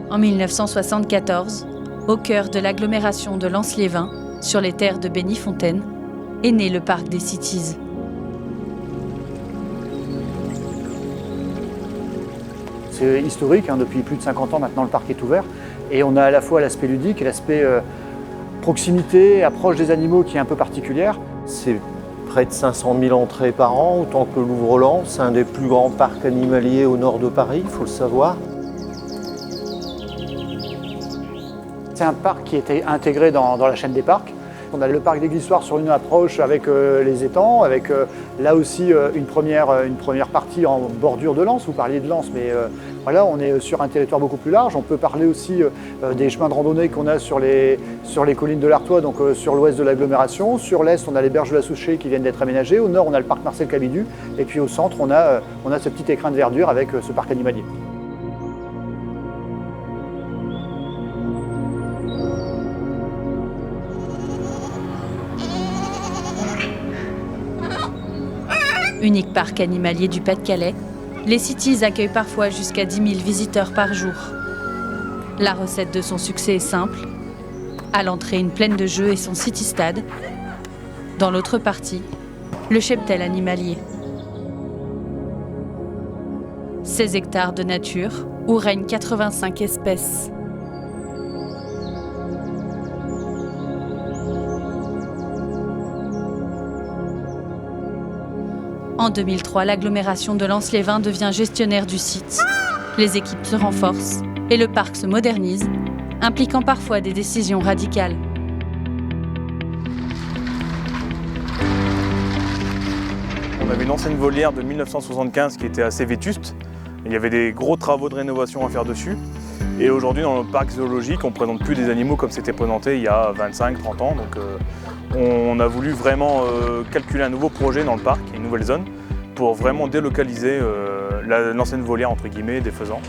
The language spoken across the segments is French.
En 1974, au cœur de l'agglomération de Lens-les-Vins, sur les terres de Bénifontaine, est né le parc des Cities. C'est historique, depuis plus de 50 ans maintenant le parc est ouvert et on a à la fois l'aspect ludique et l'aspect proximité, approche des animaux qui est un peu particulière. C'est près de 500 000 entrées par an, autant que Louvre-Lens. C'est un des plus grands parcs animaliers au nord de Paris, il faut le savoir. C'est un parc qui était intégré dans la chaîne des parcs. On a le parc des Glissoires sur une approche avec les étangs, avec là aussi une première partie en bordure de Lens. Vous parliez de Lens, mais voilà, on est sur un territoire beaucoup plus large. On peut parler aussi des chemins de randonnée qu'on a sur les collines de l'Artois, donc sur l'ouest de l'agglomération. Sur l'est, on a les berges de la Souchet qui viennent d'être aménagées. Au nord, on a le parc Marcel Cabidu. Et puis au centre, on a ce petit écrin de verdure avec ce parc animalier. Unique parc animalier du Pas-de-Calais, les Cities accueillent parfois jusqu'à 10 000 visiteurs par jour. La recette de son succès est simple. À l'entrée, une plaine de jeux et son City-Stade. Dans l'autre partie, le cheptel animalier. 16 hectares de nature où règnent 85 espèces. En 2003, l'agglomération de Lens-les-Vins devient gestionnaire du site. Les équipes se renforcent et le parc se modernise, impliquant parfois des décisions radicales. On avait une ancienne volière de 1975 qui était assez vétuste. Il y avait des gros travaux de rénovation à faire dessus. Et aujourd'hui, dans le parc zoologique, on ne présente plus des animaux comme c'était présenté il y a 25-30 ans. Donc, on a voulu vraiment calculer un nouveau projet dans le parc, une nouvelle zone, pour vraiment délocaliser l'ancienne volière entre guillemets des faisans.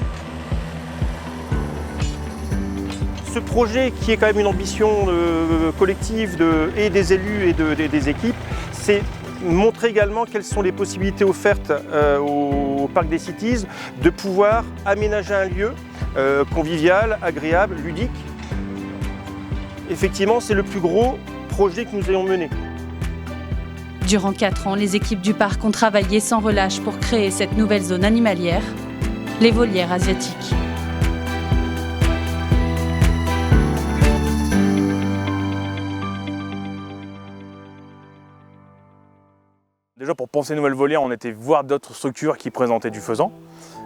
Ce projet, qui est quand même une ambition collective et des élus et des équipes, c'est montrer également quelles sont les possibilités offertes au parc des Cities de pouvoir aménager un lieu convivial, agréable, ludique. Effectivement, c'est le plus gros projet que nous ayons mené. Durant 4 ans, les équipes du parc ont travaillé sans relâche pour créer cette nouvelle zone animalière, les volières asiatiques. Déjà pour penser une nouvelle volière, on était voir d'autres structures qui présentaient du faisan,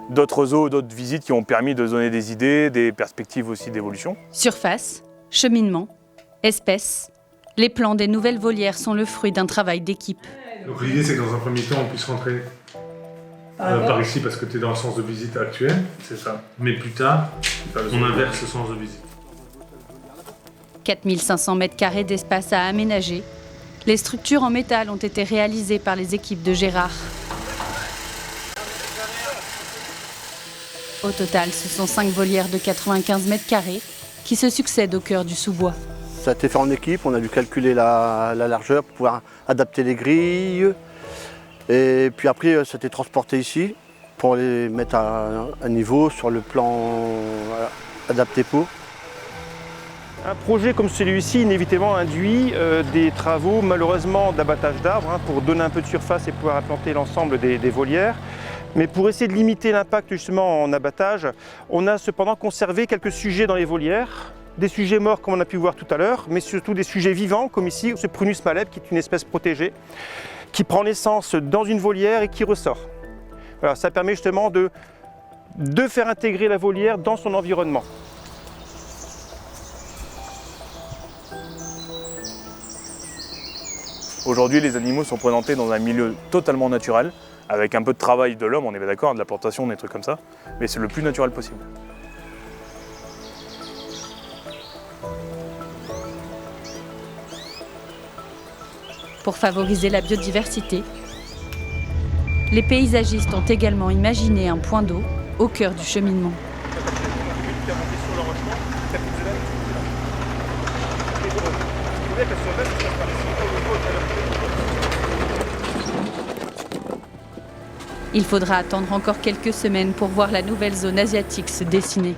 d'autres zoos, d'autres visites qui ont permis de donner des idées, des perspectives aussi d'évolution. Surface, cheminement, espèces, les plans des nouvelles volières sont le fruit d'un travail d'équipe. Donc l'idée c'est que dans un premier temps on puisse rentrer par ici parce que tu es dans le sens de visite actuel, c'est ça. Mais plus tard, on inverse ce sens de visite. 4500 m² d'espace à aménager. Les structures en métal ont été réalisées par les équipes de Gérard. Au total, ce sont 5 volières de 95 m² qui se succèdent au cœur du sous-bois. Ça a été fait en équipe, on a dû calculer la largeur pour pouvoir adapter les grilles. Et puis après, ça a été transporté ici pour les mettre à niveau sur le plan adapté pour. Un projet comme celui-ci, inévitablement, induit des travaux, malheureusement, d'abattage d'arbres pour donner un peu de surface et pouvoir implanter l'ensemble des volières. Mais pour essayer de limiter l'impact justement en abattage, on a cependant conservé quelques sujets dans les volières. Des sujets morts comme on a pu voir tout à l'heure, mais surtout des sujets vivants comme ici, ce Prunus malève qui est une espèce protégée, qui prend naissance dans une volière et qui ressort. Voilà, ça permet justement de faire intégrer la volière dans son environnement. Aujourd'hui, les animaux sont présentés dans un milieu totalement naturel, avec un peu de travail de l'homme, on est d'accord, de la plantation, des trucs comme ça, mais c'est le plus naturel possible. Pour favoriser la biodiversité, les paysagistes ont également imaginé un point d'eau au cœur du cheminement. Il faudra attendre encore quelques semaines pour voir la nouvelle zone asiatique se dessiner.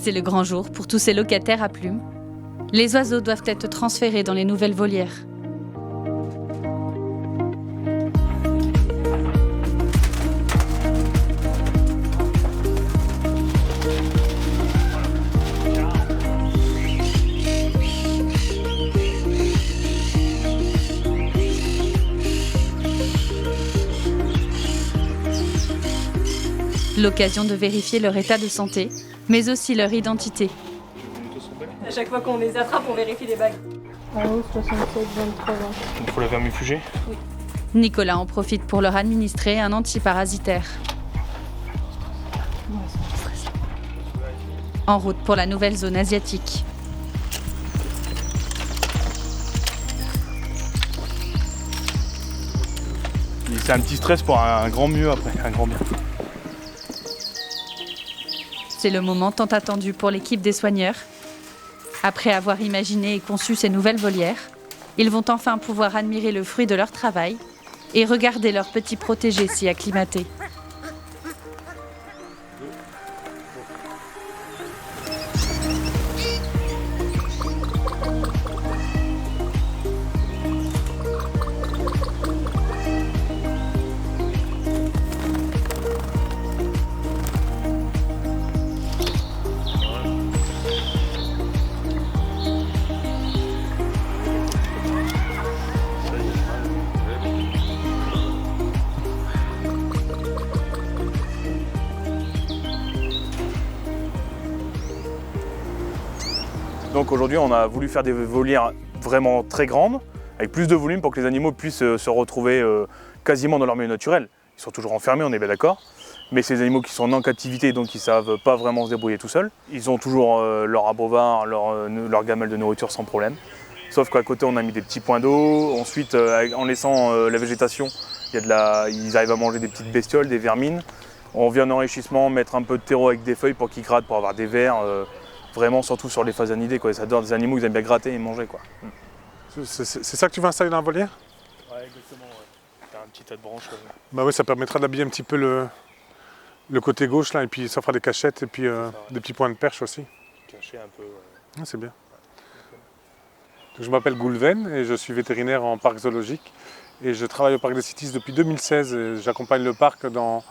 C'est le grand jour pour tous ces locataires à plumes. Les oiseaux doivent être transférés dans les nouvelles volières. L'occasion de vérifier leur état de santé, mais aussi leur identité. À chaque fois qu'on les attrape, on vérifie les bagues. En haut, 67, 23 ans. Il faut la vermifuger. Nicolas en profite pour leur administrer un antiparasitaire. En route pour la nouvelle zone asiatique. C'est un petit stress pour un grand mieux après, un grand bien. C'est le moment tant attendu pour l'équipe des soigneurs. Après avoir imaginé et conçu ces nouvelles volières, ils vont enfin pouvoir admirer le fruit de leur travail et regarder leurs petits protégés s'y acclimater. Donc aujourd'hui, on a voulu faire des volières vraiment très grandes, avec plus de volume pour que les animaux puissent se retrouver quasiment dans leur milieu naturel. Ils sont toujours enfermés, on est bien d'accord, mais c'est des animaux qui sont en captivité, donc ils ne savent pas vraiment se débrouiller tout seuls. Ils ont toujours leur abreuvoir, leur gamelle de nourriture sans problème. Sauf qu'à côté, on a mis des petits points d'eau. Ensuite, en laissant la végétation, ils arrivent à manger des petites bestioles, des vermines. On vient en enrichissement, mettre un peu de terreau avec des feuilles pour qu'ils grattent, pour avoir des vers. Vraiment, surtout sur les phasanidés, quoi. Ils adorent des animaux, ils aiment bien gratter et manger, quoi. C'est ça que tu vas installer dans la volière? Ouais, exactement. Ouais. T'as un petit tas de branches. Bah oui, ça permettra d'habiller un petit peu le côté gauche là, et puis ça fera des cachettes et puis des petits points de perche aussi. Cacher un peu. Ah, c'est bien. Donc, je m'appelle Goulven et je suis vétérinaire en parc zoologique et je travaille au parc des Cities depuis 2016 et j'accompagne le parc dans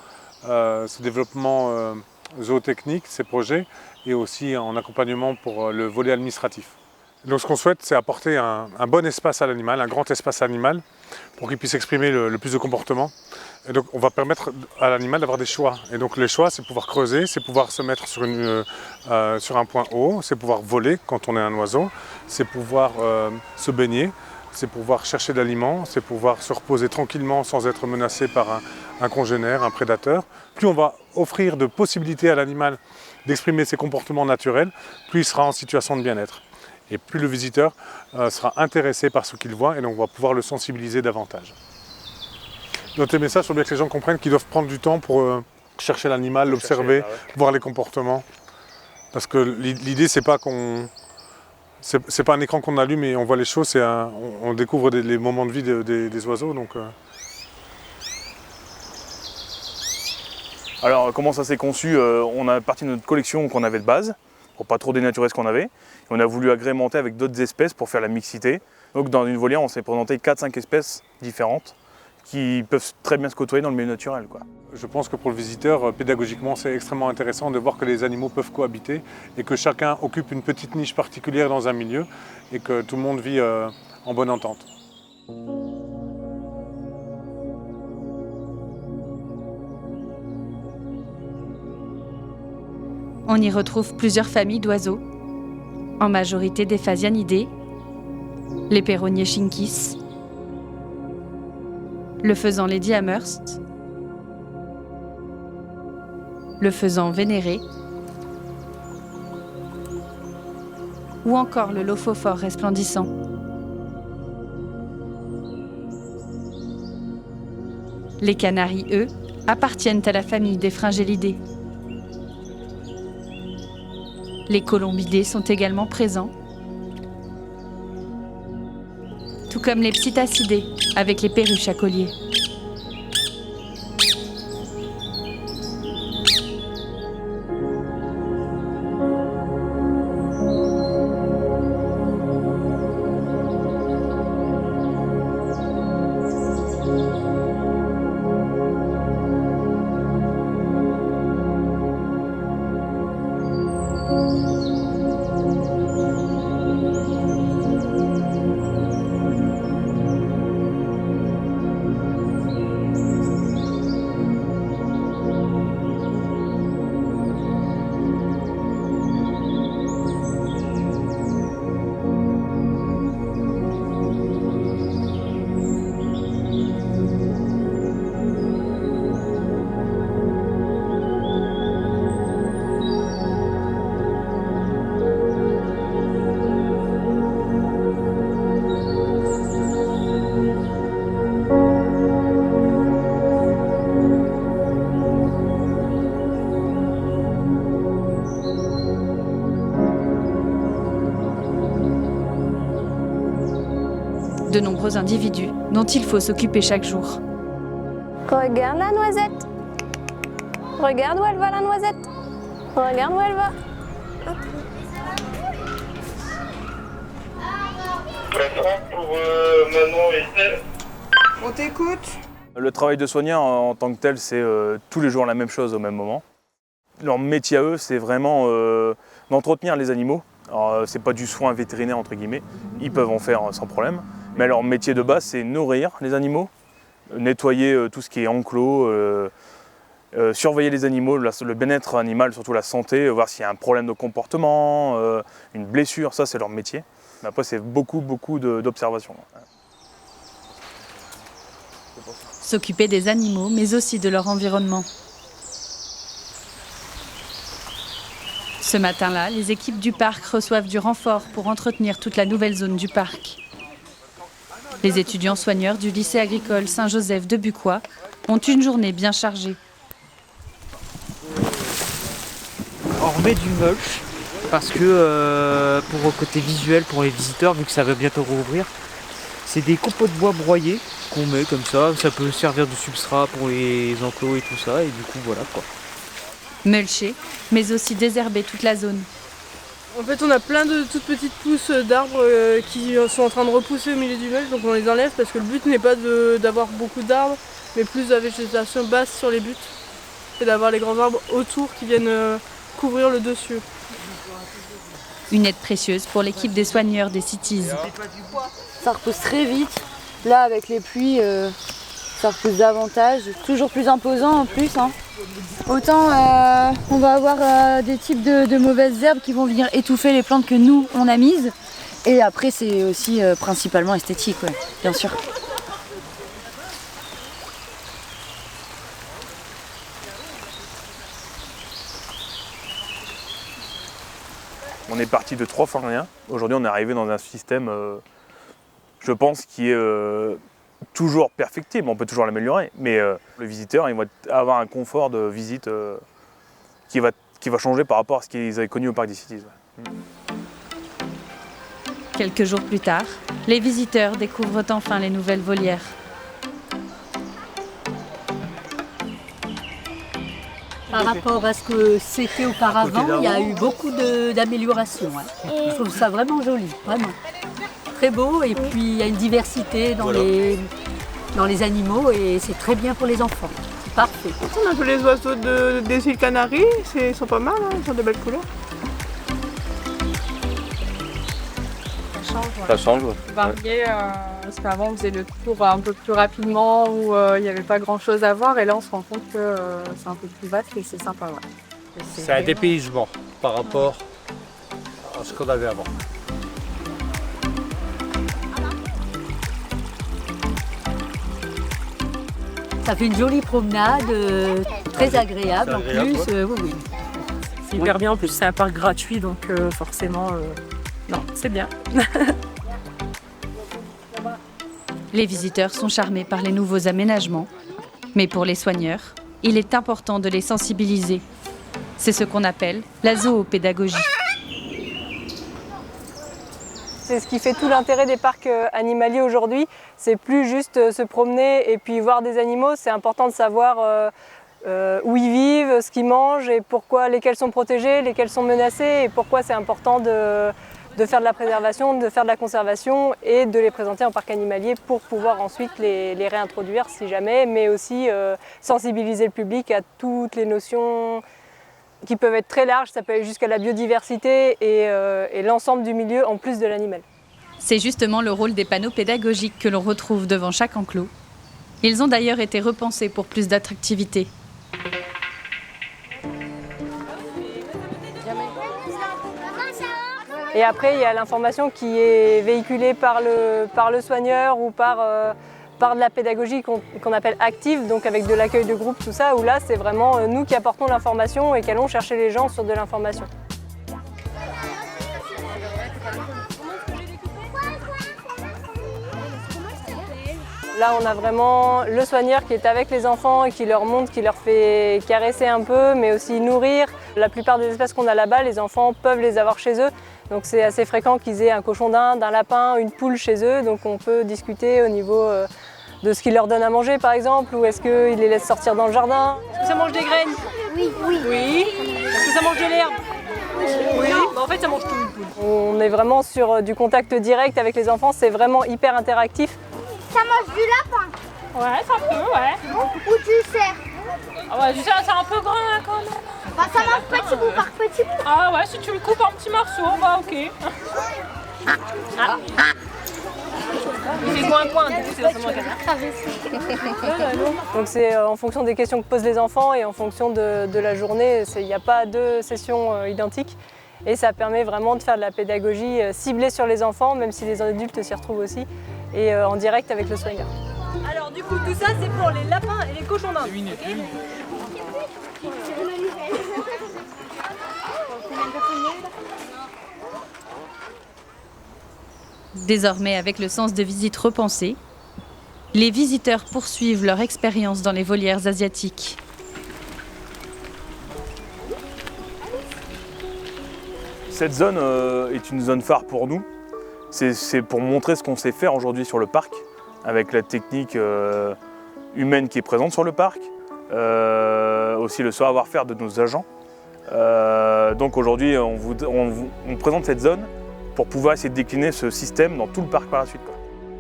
ce développement zootechnique, ces projets, et aussi en accompagnement pour le volet administratif. Donc ce qu'on souhaite, c'est apporter un bon espace à l'animal, un grand espace animal, pour qu'il puisse exprimer le plus de comportements. Et donc on va permettre à l'animal d'avoir des choix. Et donc les choix, c'est pouvoir creuser, c'est pouvoir se mettre sur un point haut, c'est pouvoir voler quand on est un oiseau, c'est pouvoir se baigner, c'est pouvoir chercher de l'aliment, c'est pouvoir se reposer tranquillement sans être menacé par un congénère, un prédateur. Plus on va offrir de possibilités à l'animal d'exprimer ses comportements naturels, plus il sera en situation de bien-être. Et plus le visiteur sera intéressé par ce qu'il voit, et donc on va pouvoir le sensibiliser davantage. Donc tes messages, il faut bien que les gens comprennent qu'ils doivent prendre du temps pour chercher l'animal, l'observer, voir les comportements. Parce que l'idée, c'est pas c'est pas un écran qu'on allume et on voit les choses, on découvre les moments de vie des oiseaux. Donc, Alors comment ça s'est conçu? On a parti de notre collection qu'on avait de base, pour pas trop dénaturer ce qu'on avait. Et on a voulu agrémenter avec d'autres espèces pour faire la mixité. Donc dans une volière, on s'est présenté 4-5 espèces différentes qui peuvent très bien se côtoyer dans le milieu naturel, quoi. Je pense que pour le visiteur, pédagogiquement, c'est extrêmement intéressant de voir que les animaux peuvent cohabiter et que chacun occupe une petite niche particulière dans un milieu et que tout le monde vit en bonne entente. On y retrouve plusieurs familles d'oiseaux, en majorité des phasianidés, les perronniers Chinkis, le faisan Lady Amherst, le faisan vénéré, ou encore le lophophore resplendissant. Les canaris, eux, appartiennent à la famille des fringellidés. Les colombidés sont également présents, tout comme les psittacidés avec les perruches à collier. nombreux individus dont il faut s'occuper chaque jour. Regarde la noisette. Regarde où elle va la noisette. Regarde où elle va. On t'écoute. Le travail de soigneur en tant que tel, c'est tous les jours la même chose au même moment. Leur métier à eux, c'est vraiment d'entretenir les animaux. Alors, c'est pas du soin vétérinaire entre guillemets, ils peuvent en faire sans problème. Mais leur métier de base, c'est nourrir les animaux, nettoyer tout ce qui est enclos, surveiller les animaux, le bien-être animal, surtout la santé, voir s'il y a un problème de comportement, une blessure, ça c'est leur métier. Mais après, c'est beaucoup d'observations. S'occuper des animaux, mais aussi de leur environnement. Ce matin-là, les équipes du parc reçoivent du renfort pour entretenir toute la nouvelle zone du parc. Les étudiants soigneurs du lycée agricole Saint-Joseph de Bucquoy ont une journée bien chargée. On remet du mulch parce que pour le côté visuel pour les visiteurs, vu que ça va bientôt rouvrir, c'est des copeaux de bois broyés qu'on met comme ça peut servir de substrat pour les enclos et tout ça, et du coup voilà quoi. Mulcher, mais aussi désherber toute la zone. En fait, on a plein de toutes petites pousses d'arbres qui sont en train de repousser au milieu du mulch, donc on les enlève parce que le but n'est pas d'avoir beaucoup d'arbres, mais plus de la végétation basse sur les buttes et d'avoir les grands arbres autour qui viennent couvrir le dessus. Une aide précieuse pour l'équipe des soigneurs des Cities. Ça repousse très vite. Là, avec les pluies, ça repousse davantage. Toujours plus imposant en plus. Hein. Autant on va avoir des types de mauvaises herbes qui vont venir étouffer les plantes que nous, on a mises. Et après, c'est aussi principalement esthétique, ouais, bien sûr. On est parti de 3 fois rien. Aujourd'hui, on est arrivé dans un système, je pense, qui est toujours perfectible. On peut toujours l'améliorer. Mais le visiteur, il va avoir un confort de visite qui va changer par rapport à ce qu'ils avaient connu au Parc des Cities. Quelques jours plus tard, les visiteurs découvrent enfin les nouvelles volières. Par rapport à ce que c'était auparavant, il y a eu beaucoup d'améliorations. Hein. Je trouve ça vraiment joli, vraiment. Très beau, et puis il y a une diversité dans les animaux, et c'est très bien pour les enfants. C'est parfait. On a tous les oiseaux des îles Canaries, ils sont pas mal, hein, ils ont de belles couleurs. Ça change, ouais. Varier, parce qu'avant on faisait le tour un peu plus rapidement où il n'y avait pas grand chose à voir, et là on se rend compte que c'est un peu plus vaste et c'est sympa. Ouais. C'est un dépaysement par rapport à ce qu'on avait avant. Ça fait une jolie promenade, très agréable en plus. Oui. C'est hyper bien, en plus c'est un parc gratuit, donc forcément, non, c'est bien. Les visiteurs sont charmés par les nouveaux aménagements. Mais pour les soigneurs, il est important de les sensibiliser. C'est ce qu'on appelle la zoopédagogie. C'est ce qui fait tout l'intérêt des parcs animaliers aujourd'hui. C'est plus juste se promener et puis voir des animaux. C'est important de savoir où ils vivent, ce qu'ils mangent et pourquoi, lesquels sont protégés, lesquels sont menacés et pourquoi c'est important de faire de la préservation, de faire de la conservation et de les présenter en parc animalier pour pouvoir ensuite les réintroduire si jamais, mais aussi sensibiliser le public à toutes les notions qui peuvent être très larges, ça peut aller jusqu'à la biodiversité et l'ensemble du milieu en plus de l'animal. C'est justement le rôle des panneaux pédagogiques que l'on retrouve devant chaque enclos. Ils ont d'ailleurs été repensés pour plus d'attractivité. Et après, il y a l'information qui est véhiculée par le soigneur ou par de la pédagogie qu'on appelle active, donc avec de l'accueil de groupe, tout ça, où là, c'est vraiment nous qui apportons l'information et qui allons chercher les gens sur de l'information. Là, on a vraiment le soigneur qui est avec les enfants et qui leur montre, qui leur fait caresser un peu, mais aussi nourrir. La plupart des espèces qu'on a là-bas, les enfants peuvent les avoir chez eux. Donc c'est assez fréquent qu'ils aient un cochon d'Inde, un lapin, une poule chez eux. Donc on peut discuter au niveau de ce qu'ils leur donnent à manger par exemple, ou est-ce qu'ils les laissent sortir dans le jardin. Est-ce que ça mange des graines? Oui. Oui. Est-ce que ça mange de l'herbe? Oui. Bah, en fait ça mange tout une poule. On est vraiment sur du contact direct avec les enfants, c'est vraiment hyper interactif. Ça mange du lapin? Ouais, ça peut, ouais. Ou du cerf? Ah ouais, du cerf, c'est un peu grand hein, quand même. Bah, ça mange petit bout par petit bout. Ah ouais, si tu le coupes en petits morceaux, bah ok. Il fait coin-coin, du coup c'est vraiment Donc c'est en fonction des questions que posent les enfants et en fonction de la journée, il n'y a pas deux sessions identiques. Et ça permet vraiment de faire de la pédagogie ciblée sur les enfants, même si les adultes s'y retrouvent aussi, et en direct avec le soigneur. Alors du coup tout ça c'est pour les lapins et les cochons d'Inde. Désormais, avec le sens de visite repensé, les visiteurs poursuivent leur expérience dans les volières asiatiques. Cette zone est une zone phare pour nous. C'est pour montrer ce qu'on sait faire aujourd'hui sur le parc, avec la technique humaine qui est présente sur le parc, aussi le savoir-faire de nos agents. Donc aujourd'hui, on présente cette zone pour pouvoir essayer de décliner ce système dans tout le parc par la suite.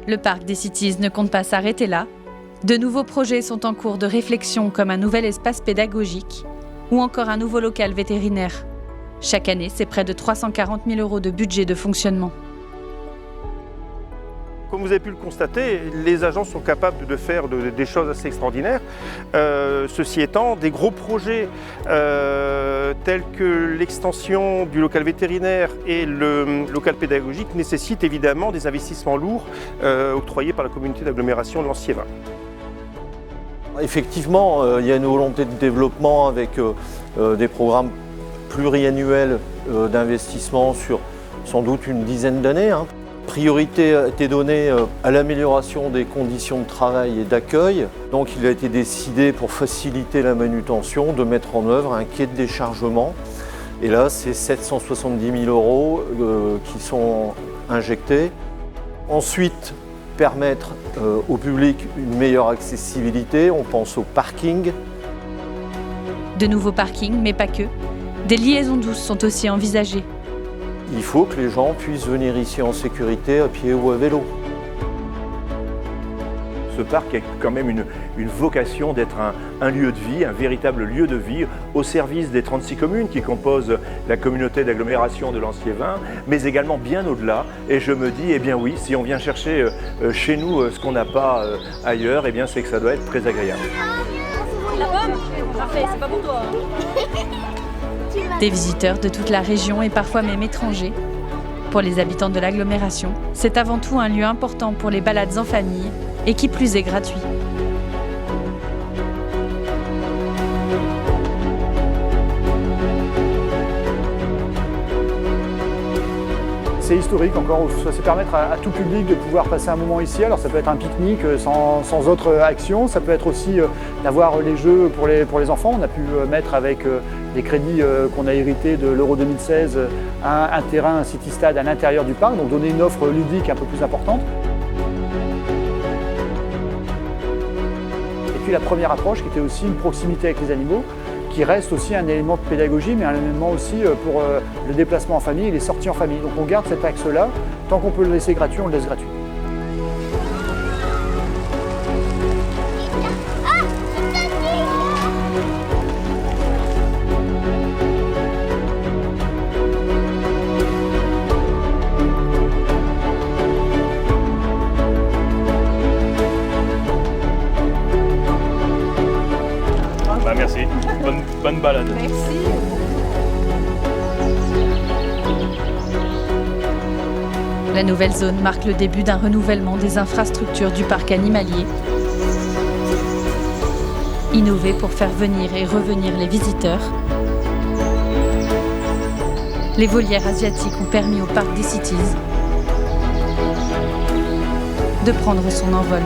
Le parc des Cities ne compte pas s'arrêter là. De nouveaux projets sont en cours de réflexion, comme un nouvel espace pédagogique ou encore un nouveau local vétérinaire. Chaque année, c'est près de 340 000 € de budget de fonctionnement. Comme vous avez pu le constater, les agents sont capables de faire des choses assez extraordinaires. Ceci étant, des gros projets tels que l'extension du local vétérinaire et le local pédagogique nécessitent évidemment des investissements lourds octroyés par la communauté d'agglomération de Lanciévin. Effectivement, il y a une volonté de développement avec des programmes pluriannuels d'investissement sur sans doute une dizaine d'années. Priorité a été donnée à l'amélioration des conditions de travail et d'accueil. Donc il a été décidé, pour faciliter la manutention, de mettre en œuvre un quai de déchargement. Et là, c'est 770 000 € qui sont injectés. Ensuite, permettre au public une meilleure accessibilité. On pense au parking. De nouveaux parkings, mais pas que. Des liaisons douces sont aussi envisagées. Il faut que les gens puissent venir ici en sécurité à pied ou à vélo. Ce parc a quand même une vocation d'être un lieu de vie, un véritable lieu de vie au service des 36 communes qui composent la communauté d'agglomération de Lanciévin, mais également bien au-delà. Et je me dis, eh bien oui, si on vient chercher chez nous ce qu'on n'a pas ailleurs, eh bien c'est que ça doit être très agréable. La pomme ? Parfait, c'est pas pour toi. Des visiteurs de toute la région et parfois même étrangers. Pour les habitants de l'agglomération, c'est avant tout un lieu important pour les balades en famille et qui plus est gratuit. C'est historique encore, ça permettre à tout public de pouvoir passer un moment ici. Alors ça peut être un pique-nique sans autre action, ça peut être aussi d'avoir les jeux pour les enfants. On a pu mettre avec des crédits qu'on a hérités de l'Euro 2016 un terrain, un city stade à l'intérieur du parc, donc donner une offre ludique un peu plus importante. Et puis la première approche qui était aussi une proximité avec les animaux, qui reste aussi un élément de pédagogie, mais un élément aussi pour le déplacement en famille et les sorties en famille. Donc on garde cet axe-là, tant qu'on peut le laisser gratuit, on le laisse gratuit. Merci, bonne balade. Merci. La nouvelle zone marque le début d'un renouvellement des infrastructures du parc animalier. Innover pour faire venir et revenir les visiteurs. Les volières asiatiques ont permis au parc des Cities de prendre son envol.